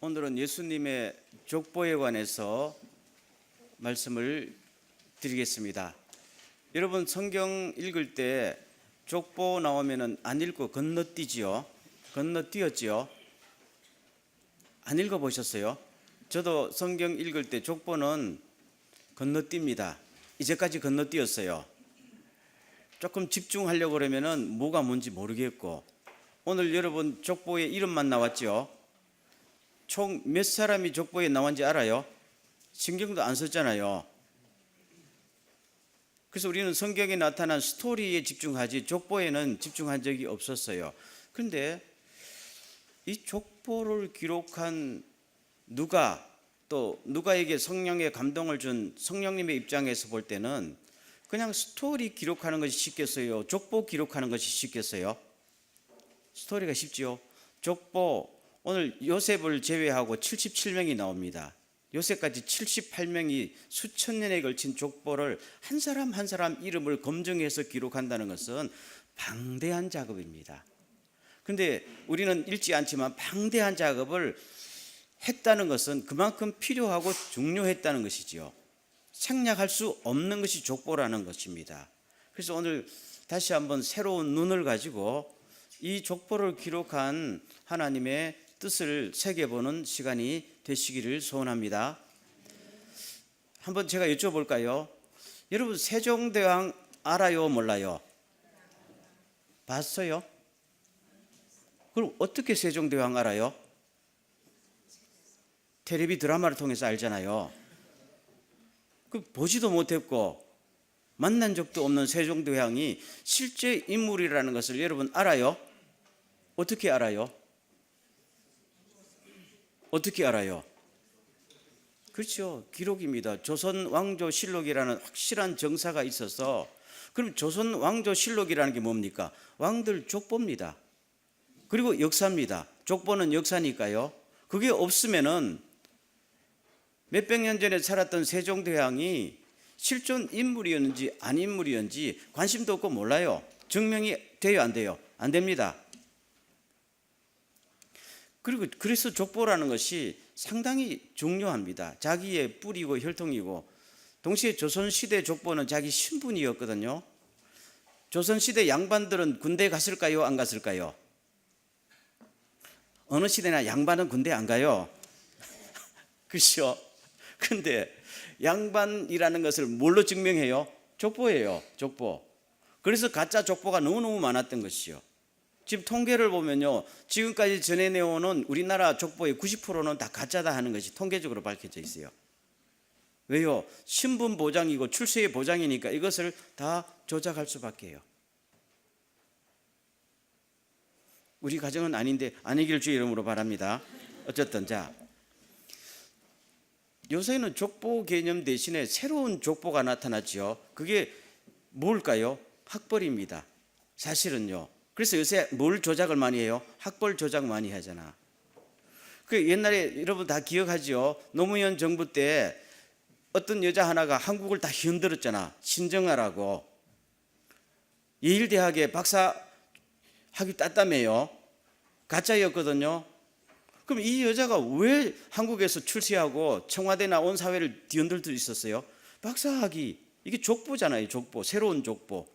오늘은 예수님의 족보에 관해서 말씀을 드리겠습니다. 여러분 성경 읽을 때 족보 나오면은 안 읽고 건너뛰지요? 건너뛰었지요? 안 읽어보셨어요? 저도 성경 읽을 때 족보는 건너뜁니다. 이제까지 건너뛰었어요. 조금 집중하려고 그러면은 뭐가 뭔지 모르겠고, 오늘 여러분 족보에 이름만 나왔죠? 총 몇 사람이 족보에 나왔는지 알아요? 신경도 안 썼잖아요. 그래서 우리는 성경에 나타난 스토리에 집중하지 족보에는 집중한 적이 없었어요. 그런데 이 족보를 기록한 누가, 또 누가에게 성령의 감동을 준 성령님의 입장에서 볼 때는 그냥 스토리 기록하는 것이 쉽겠어요? 족보 기록하는 것이 쉽겠어요? 스토리가 쉽지요. 족보, 오늘 요셉을 제외하고 77명이 나옵니다. 요셉까지 78명이 수천 년에 걸친 족보를 한 사람 한 사람 이름을 검증해서 기록한다는 것은 방대한 작업입니다. 그런데 우리는 읽지 않지만 방대한 작업을 했다는 것은 그만큼 필요하고 중요했다는 것이지요. 생략할 수 없는 것이 족보라는 것입니다. 그래서 오늘 다시 한번 새로운 눈을 가지고 이 족보를 기록한 하나님의 뜻을 새겨보는 시간이 되시기를 소원합니다. 한번 제가 여쭤볼까요? 여러분 세종대왕 알아요? 몰라요? 봤어요? 그럼 어떻게 세종대왕 알아요? 텔레비 드라마를 통해서 알잖아요. 그 보지도 못했고 만난 적도 없는 세종대왕이 실제 인물이라는 것을 여러분 알아요? 어떻게 알아요? 어떻게 알아요? 그렇죠. 기록입니다. 조선왕조실록이라는 확실한 정사가 있어서. 그럼 조선왕조실록이라는 게 뭡니까? 왕들 족보입니다. 그리고 역사입니다. 족보는 역사니까요. 그게 없으면은 몇백 년 전에 살았던 세종대왕이 실존 인물이었는지 아닌 인물이었는지 관심도 없고 몰라요. 증명이 돼요, 안 돼요? 안 됩니다. 그리고 그래서 족보라는 것이 상당히 중요합니다. 자기의 뿌리고 혈통이고, 동시에 조선시대 족보는 자기 신분이었거든요. 조선시대 양반들은 군대 갔을까요? 안 갔을까요? 어느 시대나 양반은 군대 안 가요. 그렇죠? 근데 양반이라는 것을 뭘로 증명해요? 족보예요. 족보. 그래서 가짜 족보가 너무너무 많았던 것이요. 지금 통계를 보면요, 지금까지 전해내오는 우리나라 족보의 90%는 다 가짜다 하는 것이 통계적으로 밝혀져 있어요. 왜요? 신분 보장이고 출세의 보장이니까 이것을 다 조작할 수밖에 해요. 우리 가정은 아닌데 아니길 주의 이름으로 바랍니다. 어쨌든 자, 요새는 족보 개념 대신에 새로운 족보가 나타났죠. 그게 뭘까요? 학벌입니다. 사실은요. 그래서 요새 뭘 조작을 많이 해요? 학벌 조작 많이 하잖아. 그 옛날에 여러분 다 기억하죠? 노무현 정부 때 어떤 여자 하나가 한국을 다 흔들었잖아. 신정하라고. 예일대학에 박사 학위 땄다며요. 가짜였거든요. 그럼 이 여자가 왜 한국에서 출세하고 청와대나 온 사회를 뒤흔들 수 있었어요? 박사학위. 이게 족보잖아요. 족보. 새로운 족보.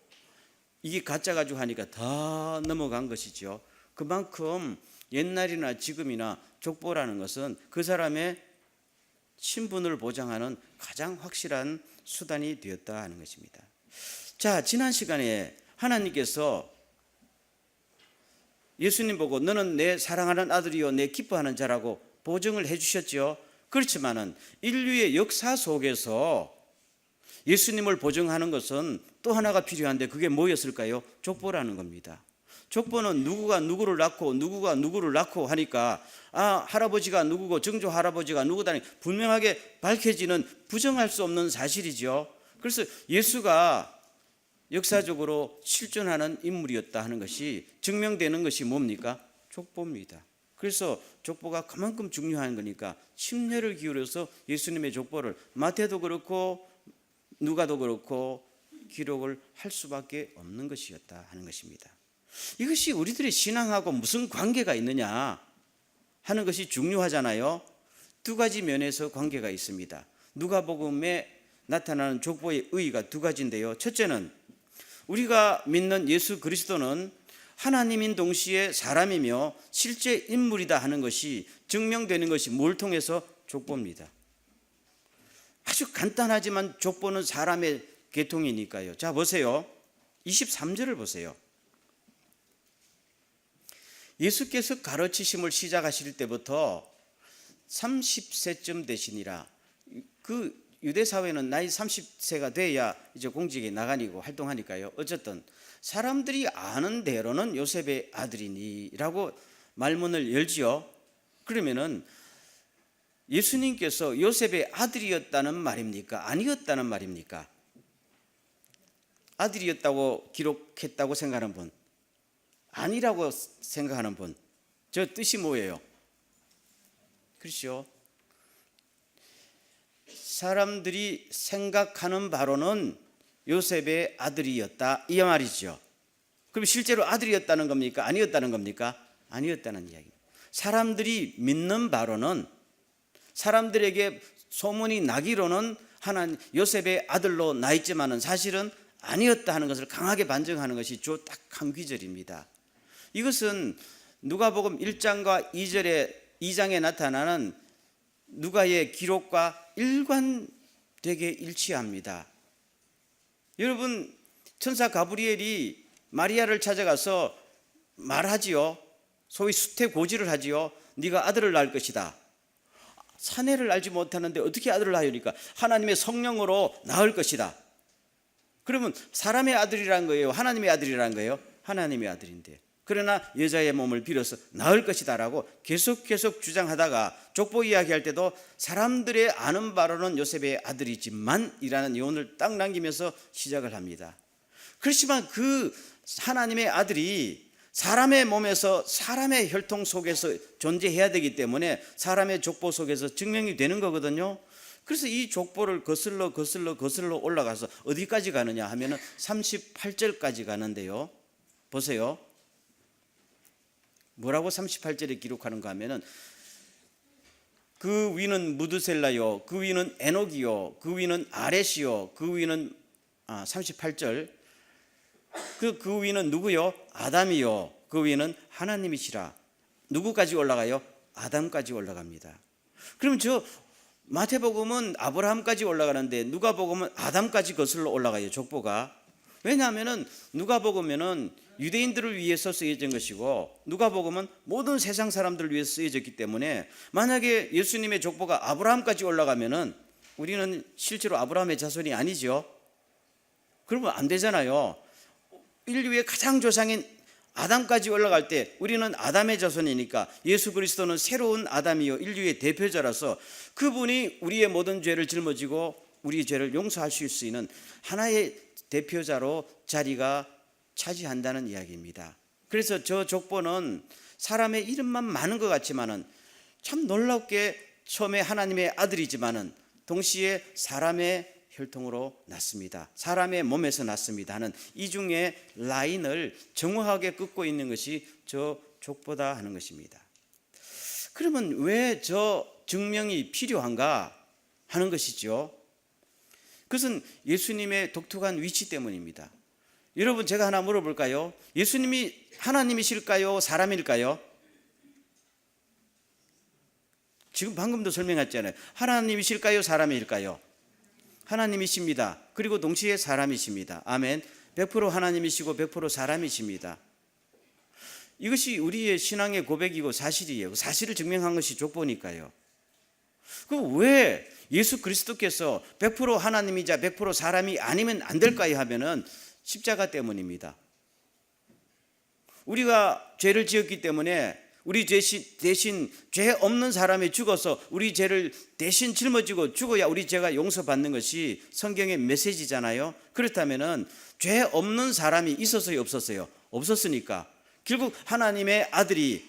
이게 가짜 가지고 하니까 다 넘어간 것이죠. 그만큼 옛날이나 지금이나 족보라는 것은 그 사람의 신분을 보장하는 가장 확실한 수단이 되었다 하는 것입니다. 자, 지난 시간에 하나님께서 예수님 보고 너는 내 사랑하는 아들이요 내 기뻐하는 자라고 보증을 해주셨죠. 그렇지만은 인류의 역사 속에서 예수님을 보증하는 것은 또 하나가 필요한데 그게 뭐였을까요? 족보라는 겁니다. 족보는 누구가 누구를 낳고 누구가 누구를 낳고 하니까 할아버지가 누구고 증조 할아버지가 누구다 분명하게 밝혀지는 부정할 수 없는 사실이죠. 그래서 예수가 역사적으로 실존하는 인물이었다 하는 것이 증명되는 것이 뭡니까? 족보입니다. 그래서 족보가 그만큼 중요한 거니까 심려를 기울여서 예수님의 족보를 마태도 그렇고 누가도 그렇고 기록을 할 수밖에 없는 것이었다 하는 것입니다. 이것이 우리들의 신앙하고 무슨 관계가 있느냐? 하는 것이 중요하잖아요. 두 가지 면에서 관계가 있습니다. 누가복음에 나타나는 족보의 의의가 두 가지인데요. 첫째는 우리가 믿는 예수 그리스도는 하나님인 동시에 사람이며 실제 인물이다 하는 것이 증명되는 것이 뭘 통해서? 족보입니다. 아주 간단하지만 족보는 사람의 계통이니까요. 자, 보세요. 23절을 보세요. 예수께서 가르치심을 시작하실 때부터 30세쯤 되시니라. 그 유대 사회는 나이 30세가 돼야 이제 공직에 나가니고 활동하니까요. 어쨌든 사람들이 아는 대로는 요셉의 아들이니라고 말문을 열지요. 그러면은 예수님께서 요셉의 아들이었다는 말입니까? 아니었다는 말입니까? 아들이었다고 기록했다고 생각하는 분, 아니라고 생각하는 분, 저 뜻이 뭐예요? 그렇죠? 사람들이 생각하는 바로는 요셉의 아들이었다 이 말이죠. 그럼 실제로 아들이었다는 겁니까? 아니었다는 겁니까? 아니었다는 이야기입니다. 사람들이 믿는 바로는, 사람들에게 소문이 나기로는 하나님 요셉의 아들로 나 있지만은 사실은 아니었다 하는 것을 강하게 반증하는 것이 저 딱 한 귀절입니다. 이것은 누가복음 1장과 2장에 나타나는 누가의 기록과 일관되게 일치합니다. 여러분, 천사 가브리엘이 마리아를 찾아가서 말하지요. 소위 수태고지를 하지요. 네가 아들을 낳을 것이다. 사내를 알지 못하는데 어떻게 아들을 낳으니까 하나님의 성령으로 낳을 것이다. 그러면 사람의 아들이란 거예요? 하나님의 아들이란 거예요? 하나님의 아들인데, 그러나 여자의 몸을 빌어서 낳을 것이다 라고 계속 주장하다가 족보 이야기할 때도 사람들의 아는 바로는 요셉의 아들이지만 이라는 예언을 딱 남기면서 시작을 합니다. 그렇지만 그 하나님의 아들이 사람의 몸에서 사람의 혈통 속에서 존재해야 되기 때문에 사람의 족보 속에서 증명이 되는 거거든요. 그래서 이 족보를 거슬러 올라가서 어디까지 가느냐 하면은 38절까지 가는데요. 보세요. 뭐라고 38절에 기록하는가 하면은 그 위는 무드셀라요, 그 위는 에녹이요, 그 위는 아렛이요, 그 위는 38절 그 위는 누구요? 아담이요, 그 위는 하나님이시라. 누구까지 올라가요? 아담까지 올라갑니다. 그럼 저 마태복음은 아브라함까지 올라가는데 누가복음은 아담까지 거슬러 올라가요, 족보가. 왜냐하면은 누가복음에는 유대인들을 위해서 쓰여진 것이고 누가복음은 모든 세상 사람들을 위해서 쓰여졌기 때문에 만약에 예수님의 족보가 아브라함까지 올라가면은 우리는 실제로 아브라함의 자손이 아니죠. 그러면 안 되잖아요. 인류의 가장 조상인 아담까지 올라갈 때 우리는 아담의 자손이니까 예수 그리스도는 새로운 아담이요 인류의 대표자라서 그분이 우리의 모든 죄를 짊어지고 우리의 죄를 용서하실 수 있는 하나의 대표자로 자리가 차지한다는 이야기입니다. 그래서 저 족보는 사람의 이름만 많은 것 같지만은 참 놀랍게 처음에 하나님의 아들이지만은 동시에 사람의 혈통으로 났습니다. 사람의 몸에서 났습니다 하는 이중의 라인을 정확하게 긋고 있는 것이 저 족보다 하는 것입니다. 그러면 왜 저 증명이 필요한가 하는 것이죠. 그것은 예수님의 독특한 위치 때문입니다. 여러분, 제가 하나 물어볼까요? 예수님이 하나님이실까요? 사람일까요? 지금 방금도 설명했잖아요. 하나님이실까요? 사람일까요? 하나님이십니다. 그리고 동시에 사람이십니다. 아멘. 100% 하나님이시고 100% 사람이십니다. 이것이 우리의 신앙의 고백이고 사실이에요. 사실을 증명한 것이 족보니까요. 그럼 왜 예수 그리스도께서 100% 하나님이자 100% 사람이 아니면 안 될까요? 하면은 십자가 때문입니다. 우리가 죄를 지었기 때문에 우리 대신 죄 없는 사람이 죽어서 우리 죄를 대신 짊어지고 죽어야 우리 죄가 용서받는 것이 성경의 메시지잖아요. 그렇다면은 죄 없는 사람이 있었어요, 없었어요? 없었으니까 결국 하나님의 아들이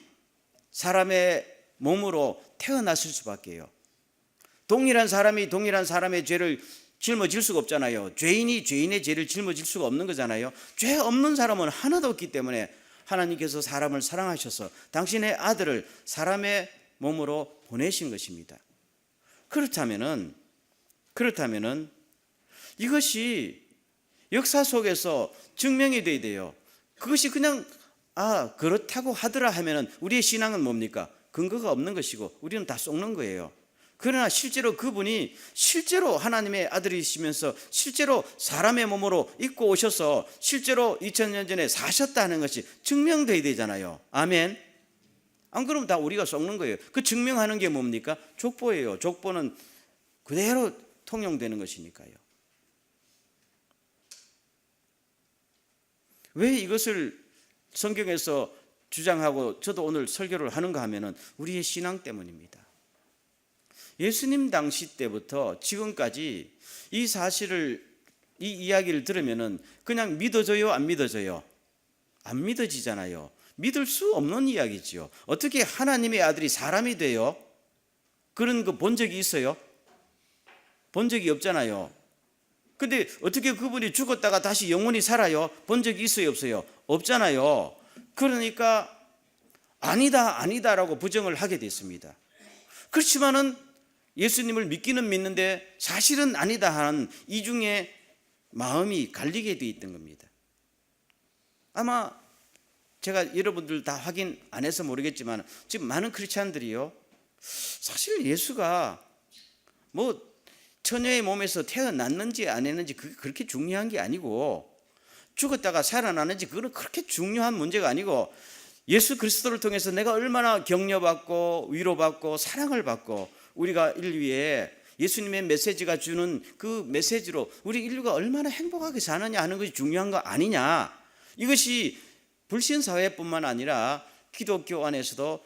사람의 몸으로 태어났을 수밖에요. 동일한 사람이 동일한 사람의 죄를 짊어질 수가 없잖아요. 죄인이 죄인의 죄를 짊어질 수가 없는 거잖아요. 죄 없는 사람은 하나도 없기 때문에 하나님께서 사람을 사랑하셔서 당신의 아들을 사람의 몸으로 보내신 것입니다. 그렇다면은 이것이 역사 속에서 증명이 돼야 돼요. 그것이 그냥 그렇다고 하더라 하면은 우리의 신앙은 뭡니까? 근거가 없는 것이고 우리는 다 속는 거예요. 그러나 실제로 그분이 실제로 하나님의 아들이시면서 실제로 사람의 몸으로 입고 오셔서 실제로 2000년 전에 사셨다는 것이 증명돼야 되잖아요. 아멘. 안 그러면 다 우리가 속는 거예요. 그 증명하는 게 뭡니까? 족보예요. 족보는 그대로 통용되는 것이니까요. 왜 이것을 성경에서 주장하고 저도 오늘 설교를 하는가 하면은 우리의 신앙 때문입니다. 예수님 당시 때부터 지금까지 이 사실을, 이 이야기를 들으면은 그냥 믿어져요, 안 믿어져요? 안 믿어지잖아요. 믿을 수 없는 이야기지요. 어떻게 하나님의 아들이 사람이 돼요? 그런 거 본 적이 있어요? 본 적이 없잖아요. 근데 어떻게 그분이 죽었다가 다시 영원히 살아요? 본 적이 있어요, 없어요? 없잖아요. 그러니까 아니다라고 부정을 하게 됐습니다. 그렇지만은 예수님을 믿기는 믿는데 사실은 아니다 하는 이중에 마음이 갈리게 돼 있던 겁니다. 아마 제가 여러분들 다 확인 안 해서 모르겠지만 지금 많은 크리스찬들이요, 사실 예수가 뭐 처녀의 몸에서 태어났는지 안 했는지 그게 그렇게 중요한 게 아니고, 죽었다가 살아나는지 그거는 그렇게 중요한 문제가 아니고, 예수 그리스도를 통해서 내가 얼마나 격려받고 위로받고 사랑을 받고 우리가 인류에 예수님의 메시지가 주는 그 메시지로 우리 인류가 얼마나 행복하게 사느냐 하는 것이 중요한 거 아니냐. 이것이 불신사회뿐만 아니라 기독교 안에서도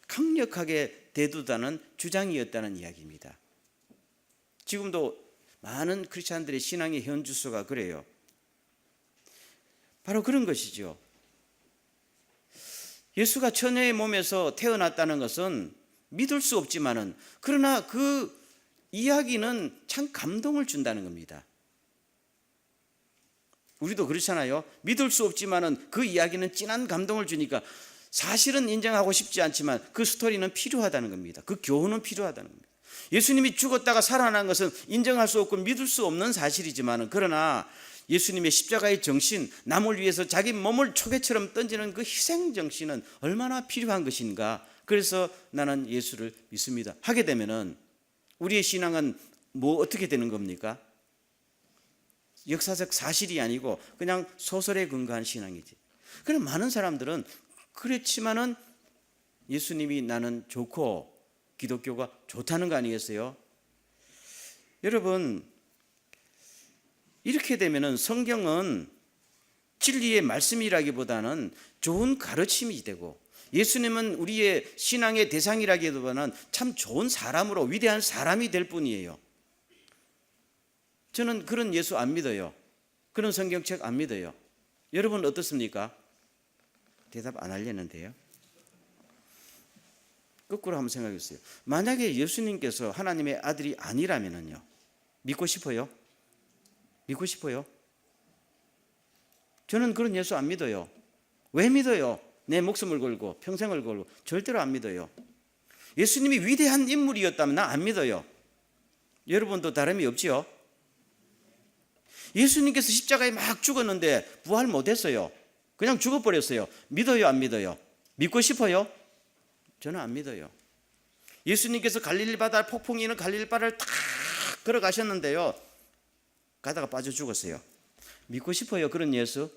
강력하게 대두하는 주장이었다는 이야기입니다. 지금도 많은 크리스찬들의 신앙의 현주소가 그래요. 바로 그런 것이죠. 예수가 처녀의 몸에서 태어났다는 것은 믿을 수 없지만은, 그러나 그 이야기는 참 감동을 준다는 겁니다. 우리도 그렇잖아요. 믿을 수 없지만은 그 이야기는 진한 감동을 주니까 사실은 인정하고 싶지 않지만 그 스토리는 필요하다는 겁니다. 그 교훈은 필요하다는 겁니다. 예수님이 죽었다가 살아난 것은 인정할 수 없고 믿을 수 없는 사실이지만, 그러나 예수님의 십자가의 정신, 남을 위해서 자기 몸을 초계처럼 던지는 그 희생 정신은 얼마나 필요한 것인가. 그래서 나는 예수를 믿습니다 하게 되면은 우리의 신앙은 뭐 어떻게 되는 겁니까? 역사적 사실이 아니고 그냥 소설에 근거한 신앙이지. 그럼 많은 사람들은 그렇지만은 예수님이 나는 좋고 기독교가 좋다는 거 아니겠어요? 여러분, 이렇게 되면은 성경은 진리의 말씀이라기보다는 좋은 가르침이 되고, 예수님은 우리의 신앙의 대상이라기보다는 참 좋은 사람으로 위대한 사람이 될 뿐이에요. 저는 그런 예수 안 믿어요. 그런 성경책 안 믿어요. 여러분 어떻습니까? 대답 안 하려는데요. 거꾸로 한번 생각해 보세요. 만약에 예수님께서 하나님의 아들이 아니라면요, 믿고 싶어요? 믿고 싶어요? 저는 그런 예수 안 믿어요. 왜 믿어요? 내 목숨을 걸고 평생을 걸고. 절대로 안 믿어요. 예수님이 위대한 인물이었다면 나 안 믿어요. 여러분도 다름이 없지요? 예수님께서 십자가에 막 죽었는데 부활 못했어요. 그냥 죽어버렸어요. 믿어요, 안 믿어요? 믿고 싶어요? 저는 안 믿어요. 예수님께서 갈릴리 바다, 폭풍이 있는 갈릴리 바다를 탁 걸어가셨는데요, 가다가 빠져 죽었어요. 믿고 싶어요, 그런 예수?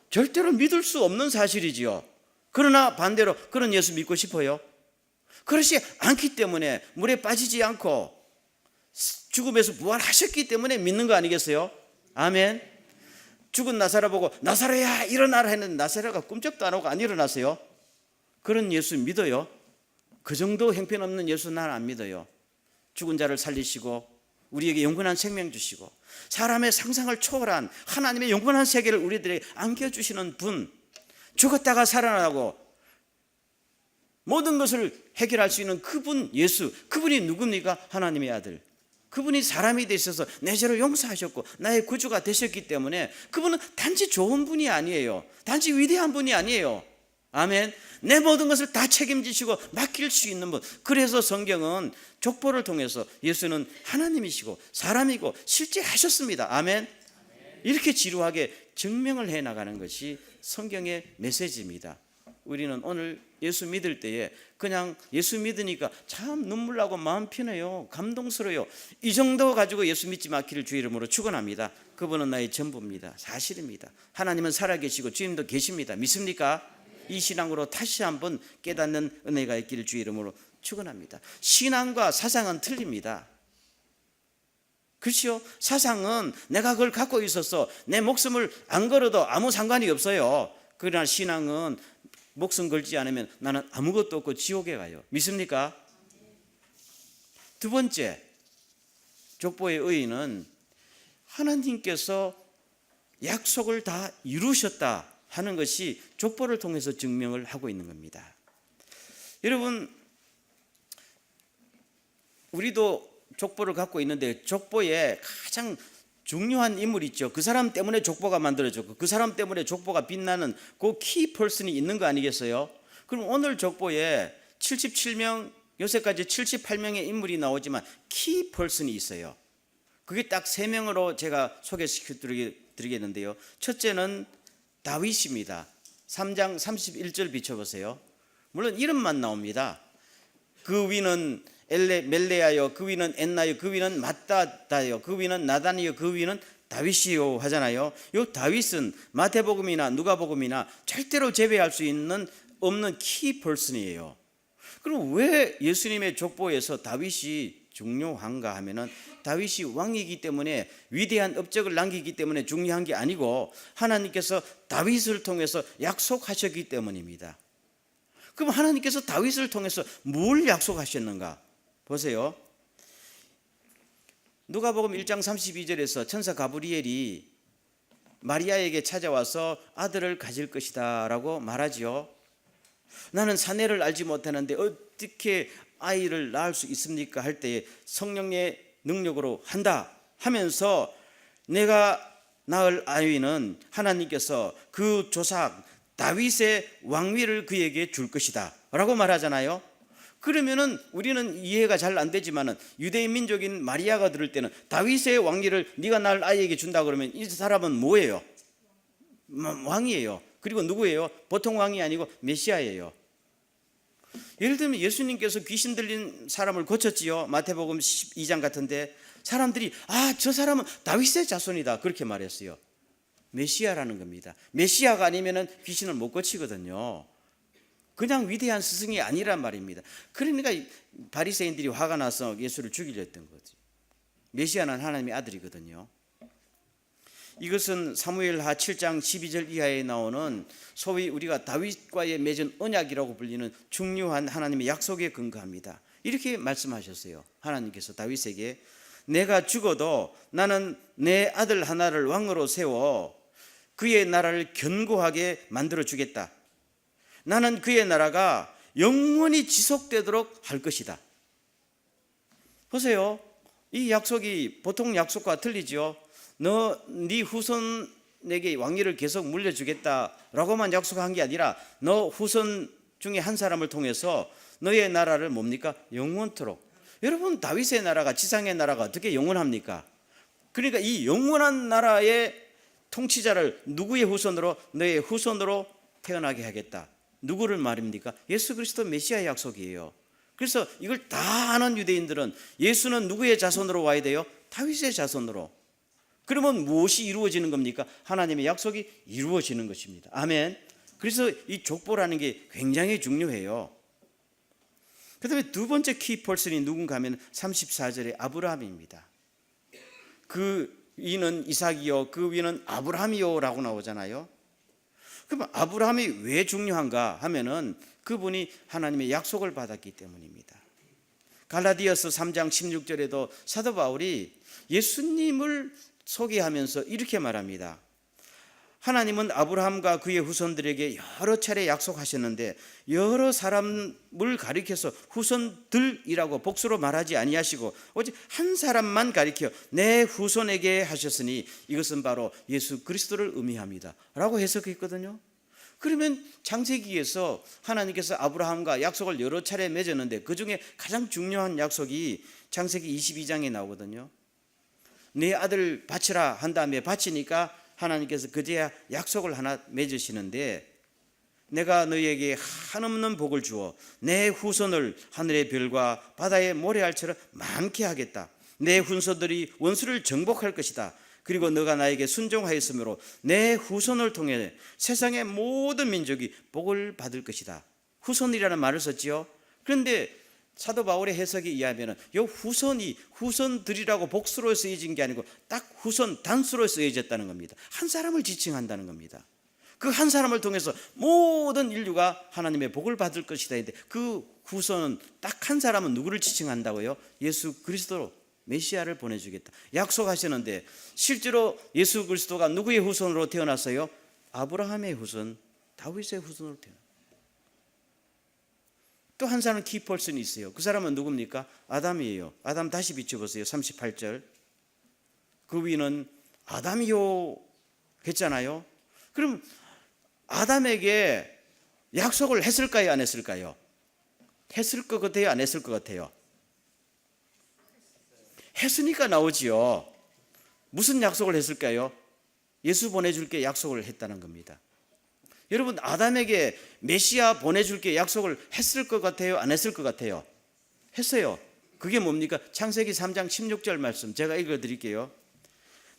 절대로 믿을 수 없는 사실이지요. 그러나 반대로 그런 예수 믿고 싶어요? 그렇지 않기 때문에, 물에 빠지지 않고 죽음에서 부활하셨기 때문에 믿는 거 아니겠어요? 아멘. 죽은 나사로 보고 나사로야 일어나라 했는데 나사로가 꿈쩍도 안 하고 안 일어났어요. 그런 예수 믿어요? 그 정도 형편없는 예수 난 안 믿어요. 죽은 자를 살리시고 우리에게 영원한 생명 주시고 사람의 상상을 초월한 하나님의 영원한 세계를 우리들에게 안겨주시는 분, 죽었다가 살아나고 모든 것을 해결할 수 있는 그분 예수, 그분이 누굽니까? 하나님의 아들. 그분이 사람이 되셔서 내 죄를 용서하셨고 나의 구주가 되셨기 때문에 그분은 단지 좋은 분이 아니에요. 단지 위대한 분이 아니에요. 아멘. 내 모든 것을 다 책임지시고 맡길 수 있는 분. 그래서 성경은 족보를 통해서 예수는 하나님이시고 사람이고 실제 하셨습니다. 아멘. 이렇게 지루하게 증명을 해 나가는 것이 성경의 메시지입니다. 우리는 오늘 예수 믿을 때에 그냥 예수 믿으니까 참 눈물 나고 마음 편해요, 감동스러워요, 이 정도 가지고 예수 믿지 마기를 주의 이름으로 축원합니다. 그분은 나의 전부입니다. 사실입니다. 하나님은 살아계시고 주님도 계십니다. 믿습니까? 이 신앙으로 다시 한번 깨닫는 은혜가 있기를 주의 이름으로 축원합니다. 신앙과 사상은 틀립니다. 그렇죠? 사상은 내가 그걸 갖고 있어서 내 목숨을 안 걸어도 아무 상관이 없어요. 그러나 신앙은 목숨 걸지 않으면 나는 아무것도 없고 지옥에 가요. 믿습니까? 두 번째, 족보의 의의는 하나님께서 약속을 다 이루셨다 하는 것이 족보를 통해서 증명을 하고 있는 겁니다. 여러분, 우리도 족보를 갖고 있는데 족보에 가장 중요한 인물이 있죠. 그 사람 때문에 족보가 만들어졌고 그 사람 때문에 족보가 빛나는 그 키 퍼슨이 있는 거 아니겠어요? 그럼 오늘 족보에 77명, 요새까지 78명의 인물이 나오지만 키 퍼슨이 있어요. 그게 딱 3명으로 제가 소개시켜 드리겠는데요. 첫째는 다윗입니다. 3장 31절 비춰보세요. 물론 이름만 나옵니다. 그 위는 멜레아요, 그 위는 엔나요, 그 위는 마따다요, 그 위는 나단이요, 그 위는 다윗이요 하잖아요. 이 다윗은 마태복음이나 누가복음이나 절대로 제외할 수 없는 키 퍼슨이에요. 그럼 왜 예수님의 족보에서 다윗이 중요한가 하면은 다윗이 왕이기 때문에 위대한 업적을 남기기 때문에 중요한 게 아니고 하나님께서 다윗을 통해서 약속하셨기 때문입니다. 그럼 하나님께서 다윗을 통해서 뭘 약속하셨는가? 보세요. 누가복음 1장 32절에서 천사 가브리엘이 마리아에게 찾아와서 아들을 가질 것이다 라고 말하지요. 나는 사내를 알지 못하는데 어떻게 아이를 낳을 수 있습니까? 할 때에 성령의 능력으로 한다 하면서 내가 낳을 아이는 하나님께서 그 조상 다윗의 왕위를 그에게 줄 것이다 라고 말하잖아요. 그러면은 우리는 이해가 잘 안 되지만은 유대인 민족인 마리아가 들을 때는 다윗의 왕위를 네가 낳을 아이에게 준다 그러면 이 사람은 뭐예요? 왕이에요. 그리고 누구예요? 보통 왕이 아니고 메시아예요. 예를 들면 예수님께서 귀신 들린 사람을 고쳤지요. 마태복음 12장 같은데 사람들이 저 사람은 다윗의 자손이다 그렇게 말했어요. 메시아라는 겁니다. 메시아가 아니면은 귀신을 못 고치거든요. 그냥 위대한 스승이 아니란 말입니다. 그러니까 바리새인들이 화가 나서 예수를 죽이려 했던 거죠. 메시아는 하나님의 아들이거든요. 이것은 사무엘하 7장 12절 이하에 나오는 소위 우리가 다윗과의 맺은 언약이라고 불리는 중요한 하나님의 약속에 근거합니다. 이렇게 말씀하셨어요. 하나님께서 다윗에게 내가 죽어도 나는 내 아들 하나를 왕으로 세워 그의 나라를 견고하게 만들어 주겠다. 나는 그의 나라가 영원히 지속되도록 할 것이다. 보세요. 이 약속이 보통 약속과 틀리죠. 네 후손에게 왕위를 계속 물려주겠다라고만 약속한 게 아니라 너 후손 중에 한 사람을 통해서 너의 나라를 뭡니까? 영원토록. 여러분, 다윗의 나라가, 지상의 나라가 어떻게 영원합니까? 그러니까 이 영원한 나라의 통치자를 누구의 후손으로? 너의 후손으로 태어나게 하겠다. 누구를 말입니까? 예수 그리스도 메시아의 약속이에요. 그래서 이걸 다 아는 유대인들은 예수는 누구의 자손으로 와야 돼요? 다윗의 자손으로. 그러면 무엇이 이루어지는 겁니까? 하나님의 약속이 이루어지는 것입니다. 아멘. 그래서 이 족보라는 게 굉장히 중요해요. 그 다음에 두 번째 키 퍼슨이 누군가 하면 34절에 아브라함입니다. 그 위는 이삭이요 그 위는 아브라함이요 라고 나오잖아요. 그럼 아브라함이 왜 중요한가 하면은 그분이 하나님의 약속을 받았기 때문입니다. 갈라디아서 3장 16절에도 사도 바울이 예수님을 소개하면서 이렇게 말합니다. 하나님은 아브라함과 그의 후손들에게 여러 차례 약속하셨는데 여러 사람을 가리켜서 후손들이라고 복수로 말하지 아니하시고 오직 한 사람만 가리켜 내 후손에게 하셨으니 이것은 바로 예수 그리스도를 의미합니다 라고 해석했거든요. 그러면 창세기에서 하나님께서 아브라함과 약속을 여러 차례 맺었는데 그중에 가장 중요한 약속이 창세기 22장에 나오거든요. 내 아들 바치라 한 다음에 바치니까 하나님께서 그제야 약속을 하나 맺으시는데, 내가 너희에게 한없는 복을 주어 내 후손을 하늘의 별과 바다의 모래알처럼 많게 하겠다. 내 후손들이 원수를 정복할 것이다. 그리고 너가 나에게 순종하였으므로 내 후손을 통해 세상의 모든 민족이 복을 받을 것이다. 후손이라는 말을 썼지요. 그런데 사도 바울의 해석에 의하면 이 후손이 후손들이라고 복수로 쓰여진 게 아니고 딱 후손 단수로 쓰여졌다는 겁니다. 한 사람을 지칭한다는 겁니다. 그 한 사람을 통해서 모든 인류가 하나님의 복을 받을 것이다. 그 후손은 딱 한 사람은 누구를 지칭한다고요? 예수 그리스도 메시아를 보내주겠다 약속하시는데, 실제로 예수 그리스도가 누구의 후손으로 태어났어요? 아브라함의 후손, 다윗의 후손으로 태어났어요. 또 한 사람 키퍼슨이 있어요. 그 사람은 누굽니까? 아담이에요. 아담 다시 비춰보세요. 38절. 그 위는 아담이요 했잖아요. 그럼 아담에게 약속을 했을까요? 안 했을까요? 했을 것 같아요? 안 했을 것 같아요? 했으니까 나오지요. 무슨 약속을 했을까요? 예수 보내줄게 약속을 했다는 겁니다. 여러분, 아담에게 메시아 보내줄게 약속을 했을 것 같아요? 안 했을 것 같아요? 했어요. 그게 뭡니까? 창세기 3장 16절 말씀 제가 읽어드릴게요.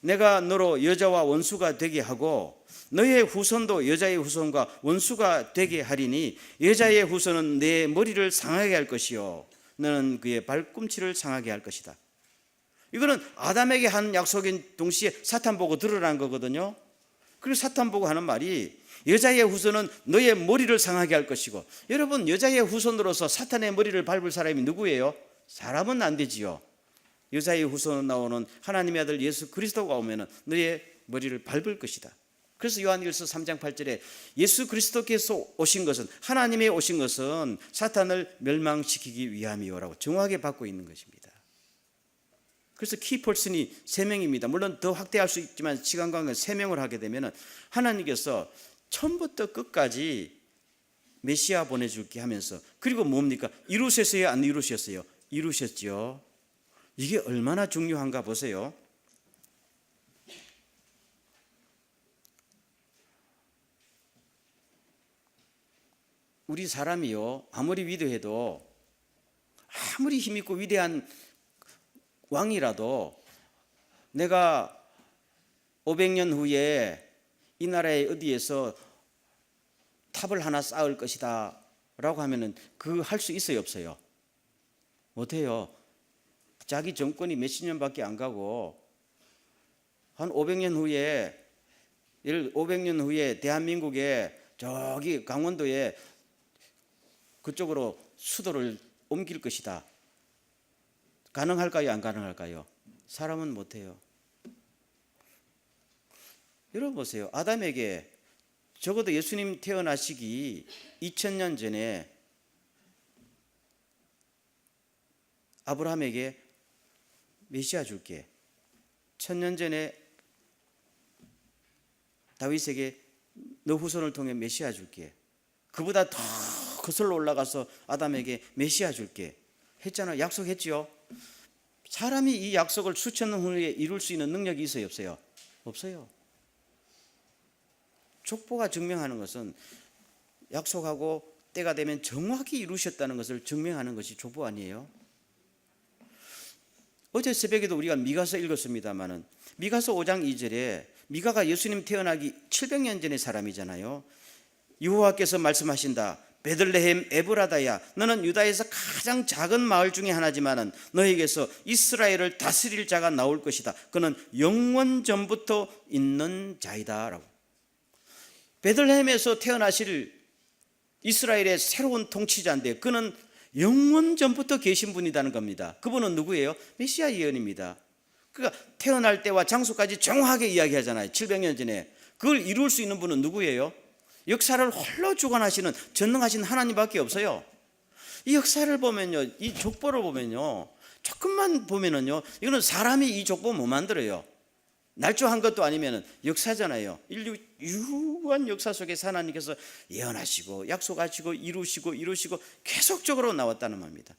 내가 너로 여자와 원수가 되게 하고 너의 후손도 여자의 후손과 원수가 되게 하리니 여자의 후손은 내 머리를 상하게 할 것이요 너는 그의 발꿈치를 상하게 할 것이다. 이거는 아담에게 한 약속인 동시에 사탄 보고 드러난 거거든요. 그리고 사탄 보고 하는 말이 여자의 후손은 너의 머리를 상하게 할 것이고, 여러분, 여자의 후손으로서 사탄의 머리를 밟을 사람이 누구예요? 사람은 안 되지요. 여자의 후손으로 나오는 하나님의 아들 예수 그리스도가 오면 너의 머리를 밟을 것이다. 그래서 요한일서 3장 8절에 예수 그리스도께서 오신 것은, 하나님의 오신 것은 사탄을 멸망시키기 위함이요라고 정확하게 받고 있는 것입니다. 그래서 키퍼슨이 3명입니다. 물론 더 확대할 수 있지만 시간 관계가 3명을 하게 되면 하나님께서 처음부터 끝까지 메시아 보내줄게 하면서, 그리고 뭡니까? 이루셨어요? 안 이루셨어요? 이루셨죠. 이게 얼마나 중요한가 보세요. 우리 사람이요, 아무리 위대해도, 아무리 힘있고 위대한 왕이라도 내가 500년 후에 이 나라의 어디에서 탑을 하나 쌓을 것이다 라고 하면은 그 할 수 있어요, 없어요? 못해요. 자기 정권이 몇십 년밖에 안 가고 한 500년 후에 500년 후에 대한민국에 저기 강원도에 그쪽으로 수도를 옮길 것이다. 가능할까요? 안 가능할까요? 사람은 못해요. 여러분 보세요. 아담에게 적어도 예수님 태어나시기 2000년 전에 아브라함에게 메시아 줄게, 1000년 전에 다윗에게 너 후손을 통해 메시아 줄게, 그보다 더 거슬러 올라가서 아담에게 메시아 줄게 했잖아요. 약속했죠. 사람이 이 약속을 수천 년 후에 이룰 수 있는 능력이 있어요, 없어요? 없어요. 족보가 증명하는 것은 약속하고 때가 되면 정확히 이루셨다는 것을 증명하는 것이 족보 아니에요? 어제 새벽에도 우리가 미가서 읽었습니다마는 미가서 5장 2절에 미가가 예수님 태어나기 700년 전의 사람이잖아요. 여호와께서 말씀하신다. 베들레헴 에브라다야, 너는 유다에서 가장 작은 마을 중에 하나지만은 너에게서 이스라엘을 다스릴 자가 나올 것이다. 그는 영원 전부터 있는 자이다 라고. 베들레헴에서 태어나실 이스라엘의 새로운 통치자인데 그는 영원 전부터 계신 분이라는 겁니다. 그분은 누구예요? 메시아 예언입니다. 그러니까 태어날 때와 장소까지 정확하게 이야기하잖아요. 700년 전에. 그걸 이룰 수 있는 분은 누구예요? 역사를 홀로 주관하시는 전능하신 하나님밖에 없어요. 이 역사를 보면요, 이 족보를 보면요, 조금만 보면은요, 이거는 사람이 이 족보 못 만들어요. 날조한 것도 아니면 역사잖아요. 인류 유구한 역사 속에서 하나님께서 예언하시고 약속하시고 이루시고 계속적으로 나왔다는 말입니다.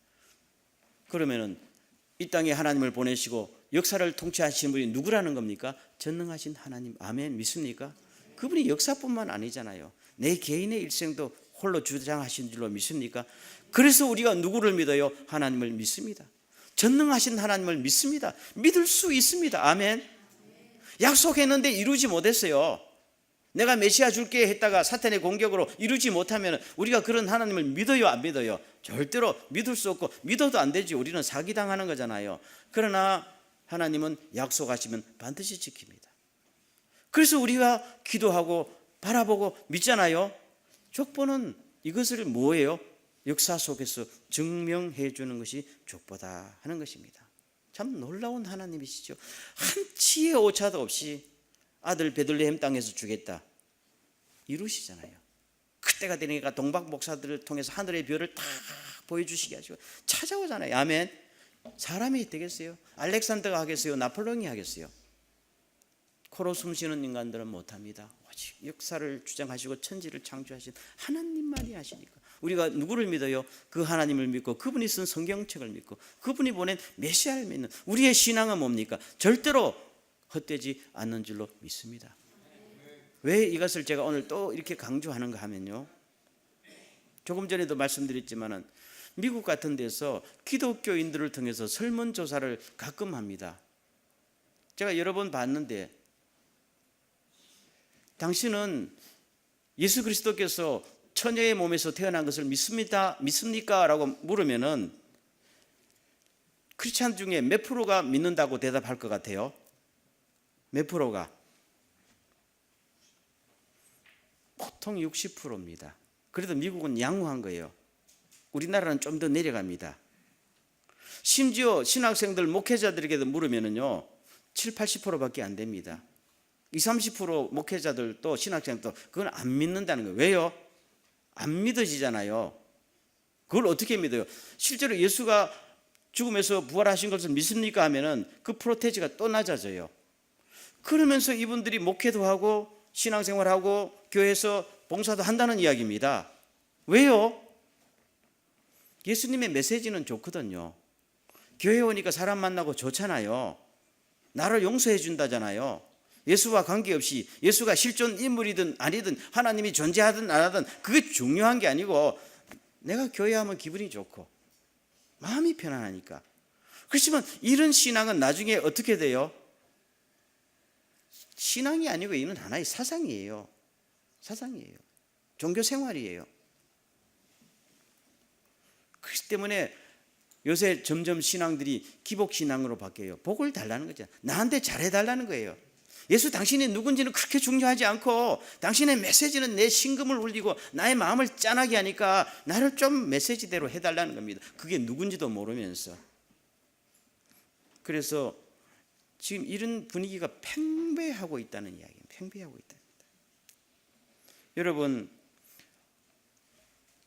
그러면은 이 땅에 하나님을 보내시고 역사를 통치하시는 분이 누구라는 겁니까? 전능하신 하나님. 아멘. 믿습니까? 그분이 역사뿐만 아니잖아요. 내 개인의 일생도 홀로 주장하신 줄로 믿습니까? 그래서 우리가 누구를 믿어요? 하나님을 믿습니다. 전능하신 하나님을 믿습니다. 믿을 수 있습니다. 아멘. 약속했는데 이루지 못했어요. 내가 메시아 줄게 했다가 사탄의 공격으로 이루지 못하면 우리가 그런 하나님을 믿어요, 안 믿어요? 절대로 믿을 수 없고 믿어도 안 되지. 우리는 사기당하는 거잖아요. 그러나 하나님은 약속하시면 반드시 지킵니다. 그래서 우리가 기도하고 바라보고 믿잖아요. 족보는 이것을 뭐예요? 역사 속에서 증명해 주는 것이 족보다 하는 것입니다. 참 놀라운 하나님이시죠. 한치의 오차도 없이 아들 베들레헴 땅에서 주겠다 이루시잖아요. 그때가 되니까 동박 목사들을 통해서 하늘의 별을 다 보여주시게 하시고 찾아오잖아요. 아멘. 사람이 되겠어요? 알렉산더가 하겠어요? 나폴레옹이 하겠어요? 코로 숨쉬는 인간들은 못합니다. 오직 역사를 주장하시고 천지를 창조하신 하나님만이 하시니까 우리가 누구를 믿어요? 그 하나님을 믿고 그분이 쓴 성경책을 믿고 그분이 보낸 메시아를 믿는 우리의 신앙은 뭡니까? 절대로 헛되지 않는 줄로 믿습니다. 왜 이것을 제가 오늘 또 이렇게 강조하는가 하면요, 조금 전에도 말씀드렸지만은 미국 같은 데서 기독교인들을 통해서 설문조사를 가끔 합니다. 제가 여러 번 봤는데, 당신은 예수 그리스도께서 처녀의 몸에서 태어난 것을 믿습니까? 라고 물으면은 크리스찬 중에 몇 프로가 믿는다고 대답할 것 같아요? 몇 프로가? 보통 60%입니다. 그래도 미국은 양호한 거예요. 우리나라는 좀 더 내려갑니다. 심지어 신학생들, 목회자들에게도 물으면은요 7, 80%밖에 안 됩니다. 20, 30% 목회자들도 신학생도 그건 안 믿는다는 거예요. 왜요? 안 믿어지잖아요. 그걸 어떻게 믿어요? 실제로 예수가 죽음에서 부활하신 것을 믿습니까? 하면은 그 프로테지가 또 낮아져요. 그러면서 이분들이 목회도 하고 신앙생활하고 교회에서 봉사도 한다는 이야기입니다. 왜요? 예수님의 메시지는 좋거든요. 교회 오니까 사람 만나고 좋잖아요. 나를 용서해 준다잖아요. 예수와 관계없이 예수가 실존 인물이든 아니든 하나님이 존재하든 안 하든 그게 중요한 게 아니고 내가 교회 하면 기분이 좋고 마음이 편안하니까. 그렇지만 이런 신앙은 나중에 어떻게 돼요? 신앙이 아니고 이는 하나의 사상이에요. 사상이에요. 종교 생활이에요. 그렇기 때문에 요새 점점 신앙들이 기복신앙으로 바뀌어요. 복을 달라는 거죠. 나한테 잘해달라는 거예요. 예수 당신이 누군지는 그렇게 중요하지 않고 당신의 메시지는 내 심금을 울리고 나의 마음을 짠하게 하니까 나를 좀 메시지대로 해달라는 겁니다. 그게 누군지도 모르면서. 그래서 지금 이런 분위기가 팽배하고 있다는 이야기입니다. 팽배하고 있다. 여러분,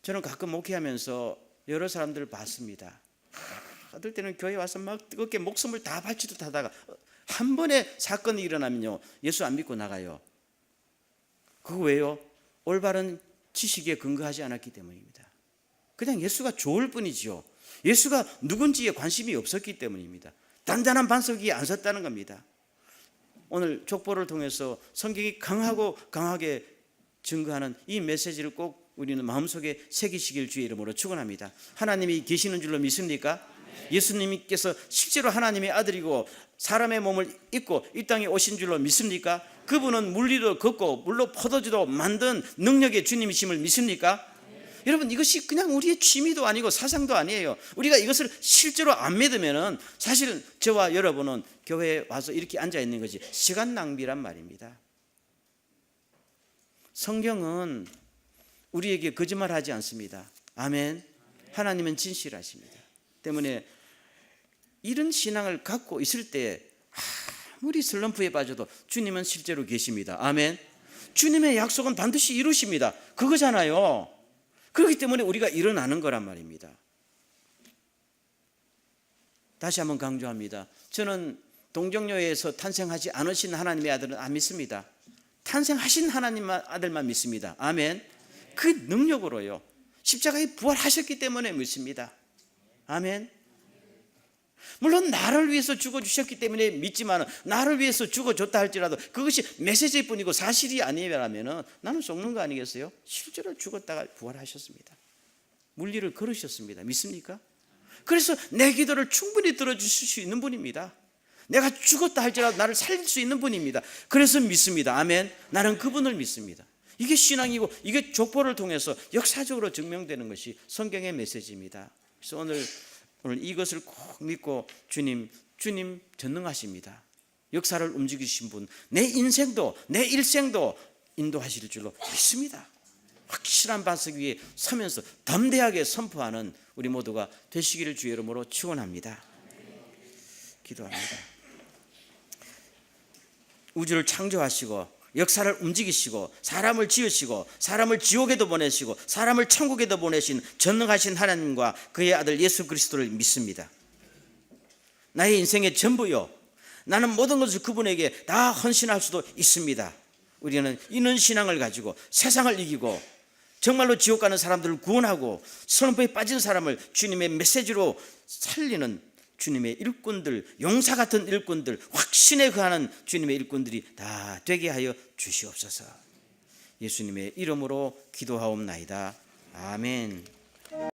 저는 가끔 목회하면서 여러 사람들을 봤습니다. 어떨 때는 교회 와서 막 뜨겁게 목숨을 다 바치듯 하다가 한 번에 사건이 일어나면요 예수 안 믿고 나가요. 그거 왜요? 올바른 지식에 근거하지 않았기 때문입니다. 그냥 예수가 좋을 뿐이지요. 예수가 누군지에 관심이 없었기 때문입니다. 단단한 반석 위에 안 섰다는 겁니다. 오늘 족보를 통해서 성경이 강하게 증거하는 이 메시지를 꼭 우리는 마음속에 새기시길 주의 이름으로 축원합니다. 하나님이 계시는 줄로 믿습니까? 예수님께서 실제로 하나님의 아들이고 사람의 몸을 입고 이 땅에 오신 줄로 믿습니까? 그분은 물리도 걷고 물로 포도주도 만든 능력의 주님이심을 믿습니까? 여러분, 이것이 그냥 우리의 취미도 아니고 사상도 아니에요. 우리가 이것을 실제로 안 믿으면은 사실 저와 여러분은 교회에 와서 이렇게 앉아 있는 것이 시간 낭비란 말입니다. 성경은 우리에게 거짓말하지 않습니다. 아멘. 하나님은 진실하십니다. 때문에 이런 신앙을 갖고 있을 때 아무리 슬럼프에 빠져도 주님은 실제로 계십니다. 아멘. 주님의 약속은 반드시 이루십니다. 그거잖아요. 그렇기 때문에 우리가 일어나는 거란 말입니다. 다시 한번 강조합니다. 저는 동정녀에서 탄생하지 않으신 하나님의 아들은 안 믿습니다. 탄생하신 하나님 아들만 믿습니다. 아멘. 그 능력으로요, 십자가에 부활하셨기 때문에 믿습니다. 아멘. 물론 나를 위해서 죽어주셨기 때문에 믿지만, 나를 위해서 죽어줬다 할지라도 그것이 메시지일 뿐이고 사실이 아니라면 나는 속는 거 아니겠어요? 실제로 죽었다가 부활하셨습니다. 물리를 걸으셨습니다. 믿습니까? 그래서 내 기도를 충분히 들어주실 수 있는 분입니다. 내가 죽었다 할지라도 나를 살릴 수 있는 분입니다. 그래서 믿습니다. 아멘. 나는 그분을 믿습니다. 이게 신앙이고, 이게 족보를 통해서 역사적으로 증명되는 것이 성경의 메시지입니다. 그래서 오늘 이것을 꼭 믿고, 주님 전능하십니다. 역사를 움직이신 분, 내 인생도 내 일생도 인도하실 줄로 믿습니다. 확실한 반석 위에 서면서 담대하게 선포하는 우리 모두가 되시기를 주의 이름으로 축원합니다. 기도합니다. 우주를 창조하시고 역사를 움직이시고 사람을 지으시고 사람을 지옥에도 보내시고 사람을 천국에도 보내신 전능하신 하나님과 그의 아들 예수 그리스도를 믿습니다. 나의 인생의 전부요, 나는 모든 것을 그분에게 다 헌신할 수도 있습니다. 우리는 이런 신앙을 가지고 세상을 이기고 정말로 지옥 가는 사람들을 구원하고 슬럼프에 빠진 사람을 주님의 메시지로 살리는 주님의 일꾼들, 용사 같은 일꾼들, 확신에 거하는 주님의 일꾼들이 다 되게 하여 주시옵소서. 예수님의 이름으로 기도하옵나이다. 아멘.